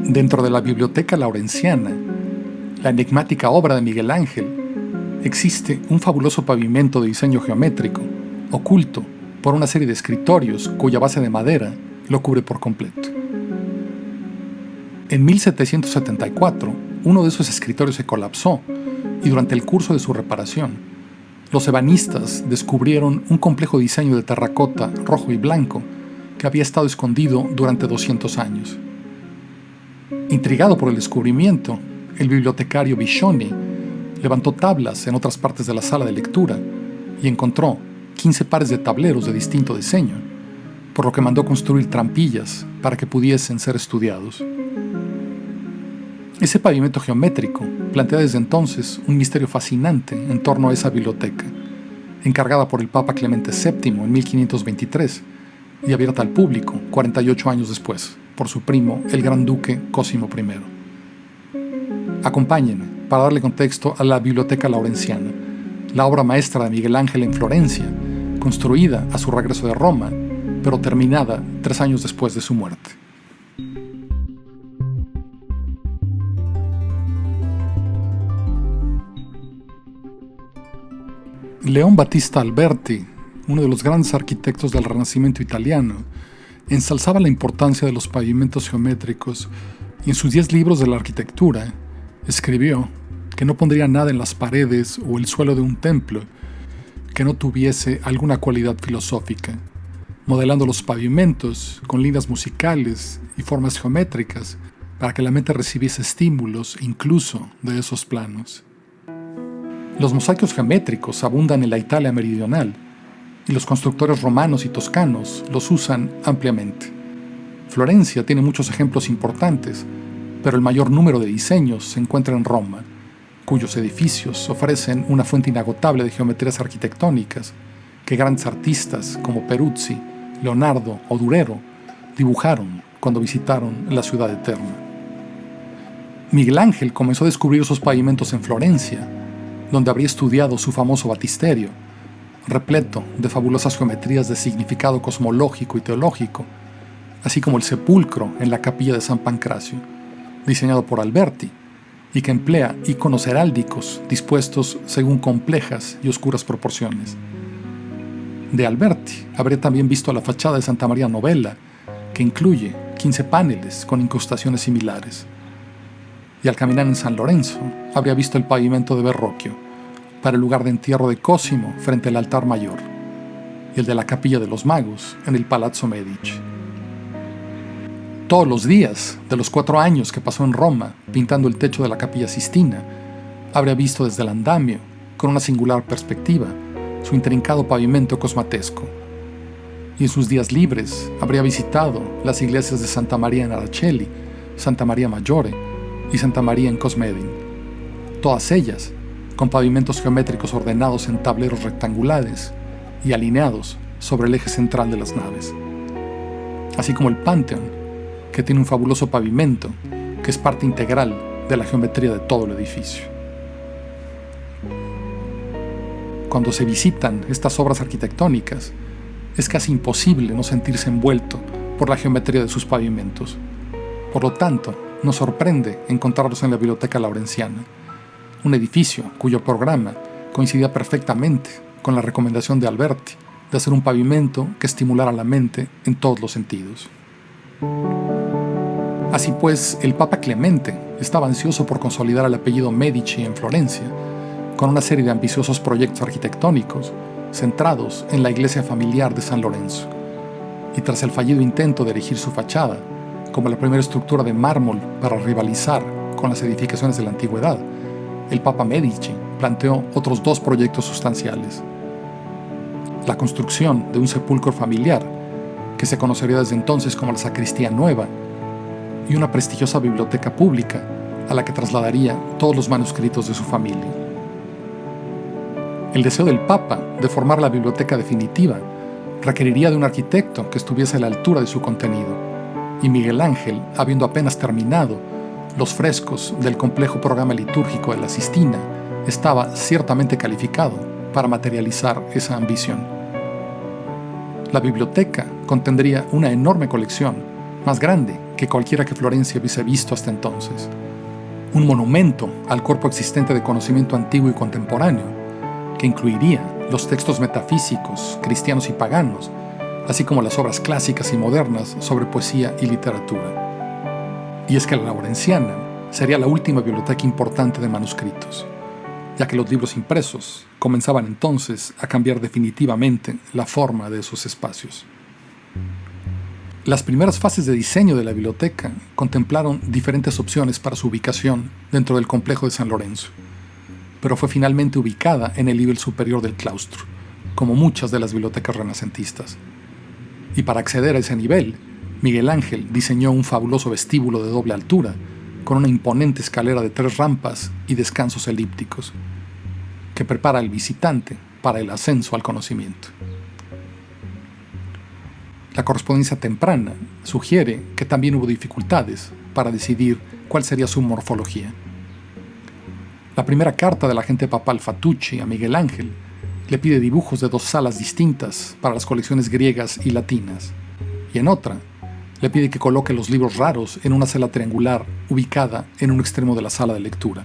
Dentro de la Biblioteca Laurenciana, la enigmática obra de Miguel Ángel, existe un fabuloso pavimento de diseño geométrico, oculto por una serie de escritorios cuya base de madera lo cubre por completo. En 1774, uno de esos escritorios se colapsó y durante el curso de su reparación, los ebanistas descubrieron un complejo diseño de terracota rojo y blanco que había estado escondido durante 200 años. Intrigado por el descubrimiento, el bibliotecario Biscioni levantó tablas en otras partes de la sala de lectura y encontró 15 pares de tableros de distinto diseño, por lo que mandó construir trampillas para que pudiesen ser estudiados. Ese pavimento geométrico plantea desde entonces un misterio fascinante en torno a esa biblioteca, encargada por el Papa Clemente VII en 1523 y abierta al público 48 años después por su primo, el Gran Duque Cosimo I. Acompáñenme para darle contexto a la Biblioteca Laurenciana, la obra maestra de Miguel Ángel en Florencia, construida a su regreso de Roma, pero terminada 3 años después de su muerte. León Battista Alberti, uno de los grandes arquitectos del Renacimiento italiano, ensalzaba la importancia de los pavimentos geométricos y en sus 10 libros de la arquitectura escribió que no pondría nada en las paredes o el suelo de un templo que no tuviese alguna cualidad filosófica, modelando los pavimentos con líneas musicales y formas geométricas para que la mente recibiese estímulos incluso de esos planos. Los mosaicos geométricos abundan en la Italia meridional y los constructores romanos y toscanos los usan ampliamente. Florencia tiene muchos ejemplos importantes, pero el mayor número de diseños se encuentra en Roma, cuyos edificios ofrecen una fuente inagotable de geometrías arquitectónicas que grandes artistas como Peruzzi, Leonardo o Durero dibujaron cuando visitaron la ciudad eterna. Miguel Ángel comenzó a descubrir esos pavimentos en Florencia, donde habría estudiado su famoso batisterio, repleto de fabulosas geometrías de significado cosmológico y teológico, así como el sepulcro en la capilla de San Pancracio, diseñado por Alberti, y que emplea iconos heráldicos dispuestos según complejas y oscuras proporciones. De Alberti habría también visto la fachada de Santa María Novella, que incluye 15 paneles con incrustaciones similares. Y al caminar en San Lorenzo, habría visto el pavimento de Verrocchio, para el lugar de entierro de Cosimo frente al altar mayor, y el de la Capilla de los Magos en el Palazzo Medici. Todos los días de los 4 años que pasó en Roma pintando el techo de la Capilla Sistina, habría visto desde el andamio, con una singular perspectiva, su intrincado pavimento cosmatesco. Y en sus días libres habría visitado las iglesias de Santa María in Araceli, Santa María Maggiore y Santa María in Cosmedin, todas ellas con pavimentos geométricos ordenados en tableros rectangulares y alineados sobre el eje central de las naves, así como el Panteón, que tiene un fabuloso pavimento que es parte integral de la geometría de todo el edificio. Cuando se visitan estas obras arquitectónicas, es casi imposible no sentirse envuelto por la geometría de sus pavimentos. Por lo tanto, nos sorprende encontrarlos en la Biblioteca Laurenciana, un edificio cuyo programa coincidía perfectamente con la recomendación de Alberti de hacer un pavimento que estimulara la mente en todos los sentidos. Así pues, el Papa Clemente estaba ansioso por consolidar el apellido Medici en Florencia, con una serie de ambiciosos proyectos arquitectónicos centrados en la iglesia familiar de San Lorenzo. Y tras el fallido intento de erigir su fachada, como la primera estructura de mármol para rivalizar con las edificaciones de la antigüedad, el Papa Medici planteó otros 2 proyectos sustanciales: la construcción de un sepulcro familiar, que se conocería desde entonces como la Sacristía Nueva, y una prestigiosa biblioteca pública a la que trasladaría todos los manuscritos de su familia. El deseo del Papa de formar la biblioteca definitiva requeriría de un arquitecto que estuviese a la altura de su contenido, y Miguel Ángel, habiendo apenas terminado los frescos del complejo programa litúrgico de la Sistina, estaba ciertamente calificado para materializar esa ambición. La biblioteca contendría una enorme colección más grande que cualquiera que Florencia hubiese visto hasta entonces. Un monumento al cuerpo existente de conocimiento antiguo y contemporáneo, que incluiría los textos metafísicos, cristianos y paganos, así como las obras clásicas y modernas sobre poesía y literatura. Y es que la Laurenciana sería la última biblioteca importante de manuscritos, ya que los libros impresos comenzaban entonces a cambiar definitivamente la forma de esos espacios. Las primeras fases de diseño de la biblioteca contemplaron diferentes opciones para su ubicación dentro del complejo de San Lorenzo, pero fue finalmente ubicada en el nivel superior del claustro, como muchas de las bibliotecas renacentistas. Y para acceder a ese nivel, Miguel Ángel diseñó un fabuloso vestíbulo de doble altura, con una imponente escalera de 3 rampas y descansos elípticos, que prepara al visitante para el ascenso al conocimiento. La correspondencia temprana sugiere que también hubo dificultades para decidir cuál sería su morfología. La primera carta del agente papal Fatucci a Miguel Ángel le pide dibujos de 2 salas distintas para las colecciones griegas y latinas, y en otra le pide que coloque los libros raros en una sala triangular ubicada en un extremo de la sala de lectura,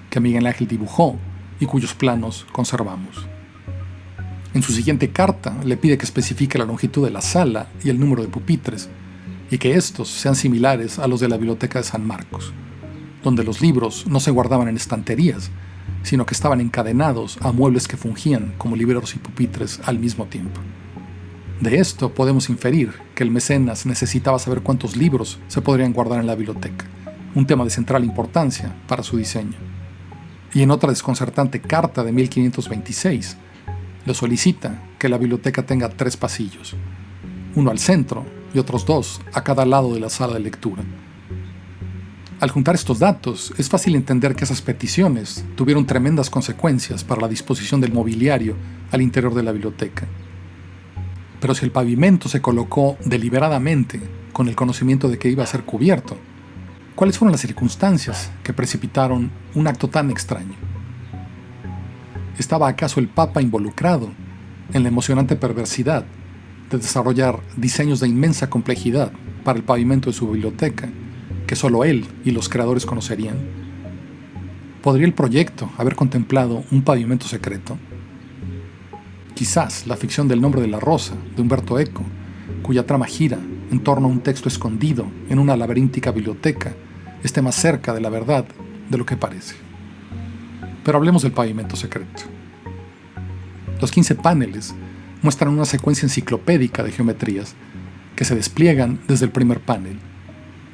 que Miguel Ángel dibujó y cuyos planos conservamos. En su siguiente carta le pide que especifique la longitud de la sala y el número de pupitres, y que estos sean similares a los de la Biblioteca de San Marcos, donde los libros no se guardaban en estanterías, sino que estaban encadenados a muebles que fungían como libreros y pupitres al mismo tiempo. De esto podemos inferir que el mecenas necesitaba saber cuántos libros se podrían guardar en la biblioteca, un tema de central importancia para su diseño. Y en otra desconcertante carta de 1526, le solicita que la biblioteca tenga 3 pasillos, uno al centro y otros 2 a cada lado de la sala de lectura. Al juntar estos datos, es fácil entender que esas peticiones tuvieron tremendas consecuencias para la disposición del mobiliario al interior de la biblioteca. Pero si el pavimento se colocó deliberadamente con el conocimiento de que iba a ser cubierto, ¿cuáles fueron las circunstancias que precipitaron un acto tan extraño? ¿Estaba acaso el Papa involucrado en la emocionante perversidad de desarrollar diseños de inmensa complejidad para el pavimento de su biblioteca, que solo él y los creadores conocerían? ¿Podría el proyecto haber contemplado un pavimento secreto? Quizás la ficción del Nombre de la Rosa, de Umberto Eco, cuya trama gira en torno a un texto escondido en una laberíntica biblioteca, esté más cerca de la verdad de lo que parece. Pero hablemos del pavimento secreto. Los 15 paneles muestran una secuencia enciclopédica de geometrías que se despliegan desde el primer panel,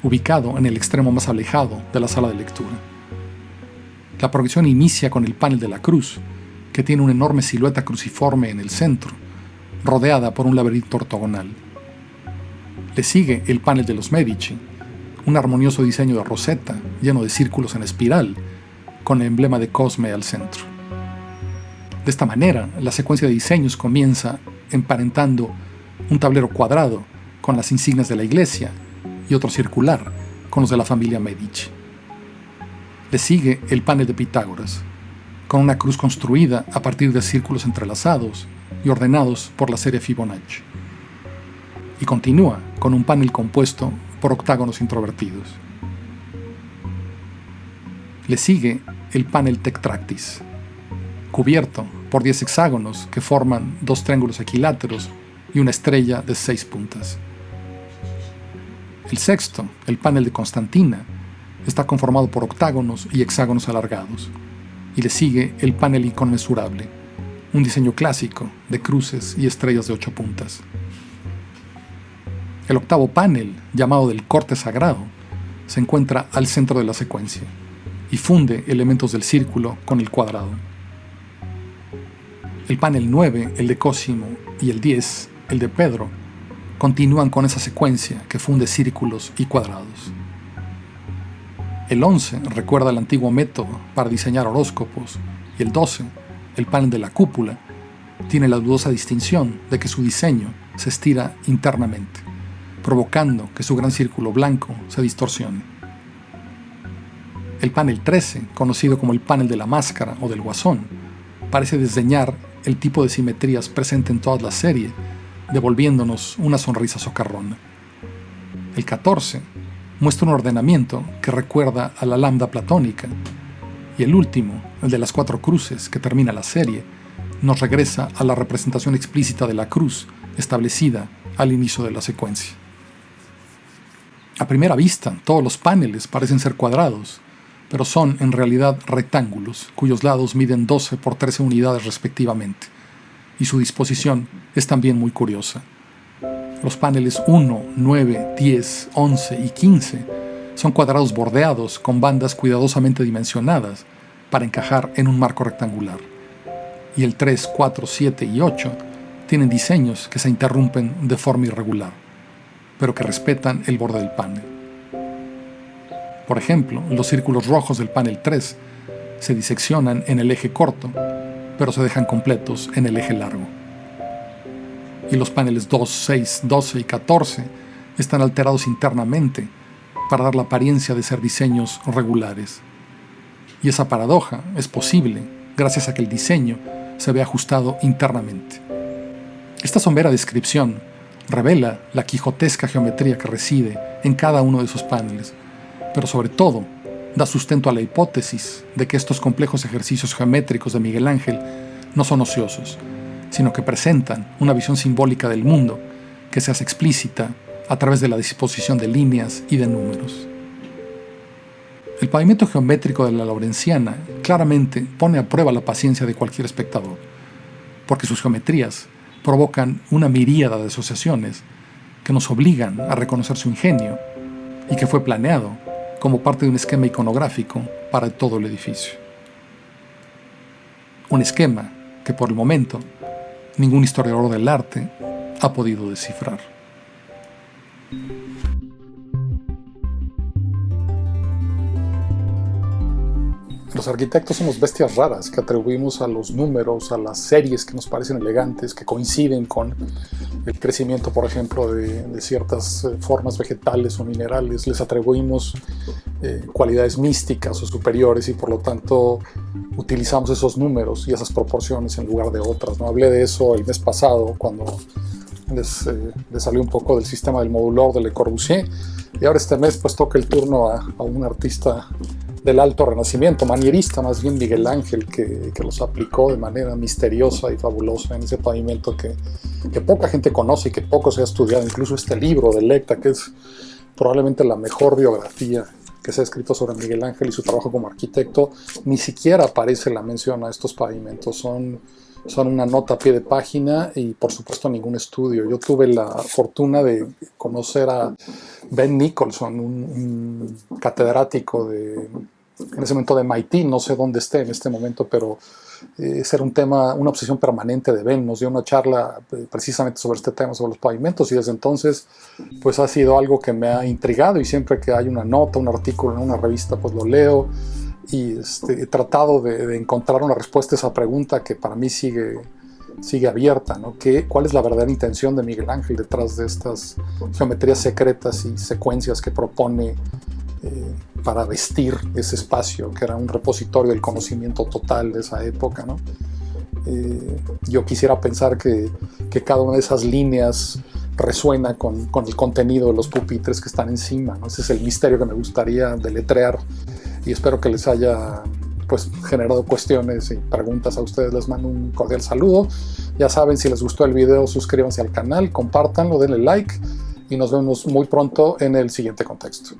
ubicado en el extremo más alejado de la sala de lectura. La progresión inicia con el panel de la cruz, que tiene una enorme silueta cruciforme en el centro, rodeada por un laberinto ortogonal. Le sigue el panel de los Medici, un armonioso diseño de roseta lleno de círculos en espiral, con el emblema de Cosme al centro. De esta manera, la secuencia de diseños comienza emparentando un tablero cuadrado con las insignias de la iglesia y otro circular con los de la familia Medici. Le sigue el panel de Pitágoras, con una cruz construida a partir de círculos entrelazados y ordenados por la serie Fibonacci. Y continúa con un panel compuesto por octágonos introvertidos. Le sigue el panel Tectractis, cubierto por 10 hexágonos que forman 2 triángulos equiláteros y una estrella de 6 puntas. El sexto, el panel de Constantina, está conformado por octágonos y hexágonos alargados, y le sigue el panel inconmensurable, un diseño clásico de cruces y estrellas de 8 puntas. El octavo panel, llamado del corte sagrado, se encuentra al centro de la secuencia y funde elementos del círculo con el cuadrado. El panel 9, el de Cosimo, y el 10, el de Pedro, continúan con esa secuencia que funde círculos y cuadrados. El 11 recuerda el antiguo método para diseñar horóscopos, y el 12, el panel de la cúpula, tiene la dudosa distinción de que su diseño se estira internamente, provocando que su gran círculo blanco se distorsione. El panel 13, conocido como el panel de la máscara o del guasón, parece desdeñar el tipo de simetrías presente en toda la serie, devolviéndonos una sonrisa socarrona. El 14 muestra un ordenamiento que recuerda a la lambda platónica. Y el último, el de las 4 cruces, que termina la serie, nos regresa a la representación explícita de la cruz establecida al inicio de la secuencia. A primera vista, todos los paneles parecen ser cuadrados, pero son en realidad rectángulos, cuyos lados miden 12 por 13 unidades respectivamente, y su disposición es también muy curiosa. Los paneles 1, 9, 10, 11 y 15 son cuadrados bordeados con bandas cuidadosamente dimensionadas para encajar en un marco rectangular. Y el 3, 4, 7 y 8 tienen diseños que se interrumpen de forma irregular, pero que respetan el borde del panel. Por ejemplo, los círculos rojos del panel 3 se diseccionan en el eje corto, pero se dejan completos en el eje largo. Y los paneles 2, 6, 12 y 14 están alterados internamente para dar la apariencia de ser diseños regulares. Y esa paradoja es posible gracias a que el diseño se ve ajustado internamente. Esta somera descripción revela la quijotesca geometría que reside en cada uno de esos paneles, pero sobre todo da sustento a la hipótesis de que estos complejos ejercicios geométricos de Miguel Ángel no son ociosos, sino que presentan una visión simbólica del mundo que se hace explícita a través de la disposición de líneas y de números. El pavimento geométrico de la Lawrenciana claramente pone a prueba la paciencia de cualquier espectador, porque sus geometrías provocan una miríada de asociaciones que nos obligan a reconocer su ingenio y que fue planeado como parte de un esquema iconográfico para todo el edificio. Un esquema que por el momento ningún historiador del arte ha podido descifrar. Los arquitectos somos bestias raras que atribuimos a los números, a las series que nos parecen elegantes, que coinciden con el crecimiento, por ejemplo, de ciertas formas vegetales o minerales. Les atribuimos cualidades místicas o superiores y por lo tanto utilizamos esos números y esas proporciones en lugar de otras, ¿no? Hablé de eso el mes pasado cuando les salió un poco del sistema del modulor de Le Corbusier, y ahora este mes pues toca el turno a un artista del alto renacimiento, manierista más bien, Miguel Ángel, que los aplicó de manera misteriosa y fabulosa en ese pavimento que poca gente conoce y que poco se ha estudiado. Incluso este libro de Lecta, que es probablemente la mejor biografía que se ha escrito sobre Miguel Ángel y su trabajo como arquitecto, ni siquiera aparece la mención a estos pavimentos. Son una nota a pie de página y por supuesto ningún estudio. Yo tuve la fortuna de conocer a Ben Nicholson, un catedrático en ese momento de MIT, no sé dónde esté en este momento, pero ese era un tema, una obsesión permanente de Ben. Nos dio una charla precisamente sobre este tema, sobre los pavimentos, y desde entonces pues ha sido algo que me ha intrigado, y siempre que hay una nota, un artículo en una revista, pues lo leo y he tratado de encontrar una respuesta a esa pregunta que para mí sigue abierta, ¿no? ¿Cuál es la verdadera intención de Miguel Ángel detrás de estas geometrías secretas y secuencias que propone para vestir ese espacio, que era un repositorio del conocimiento total de esa época, ¿no? Yo quisiera pensar que cada una de esas líneas resuena con el contenido de los pupitres que están encima, ¿no? Ese es el misterio que me gustaría deletrear, y espero que les haya pues generado cuestiones y preguntas a ustedes. Les mando un cordial saludo. Ya saben, si les gustó el video, suscríbanse al canal, compártanlo, denle like y nos vemos muy pronto en el siguiente contexto.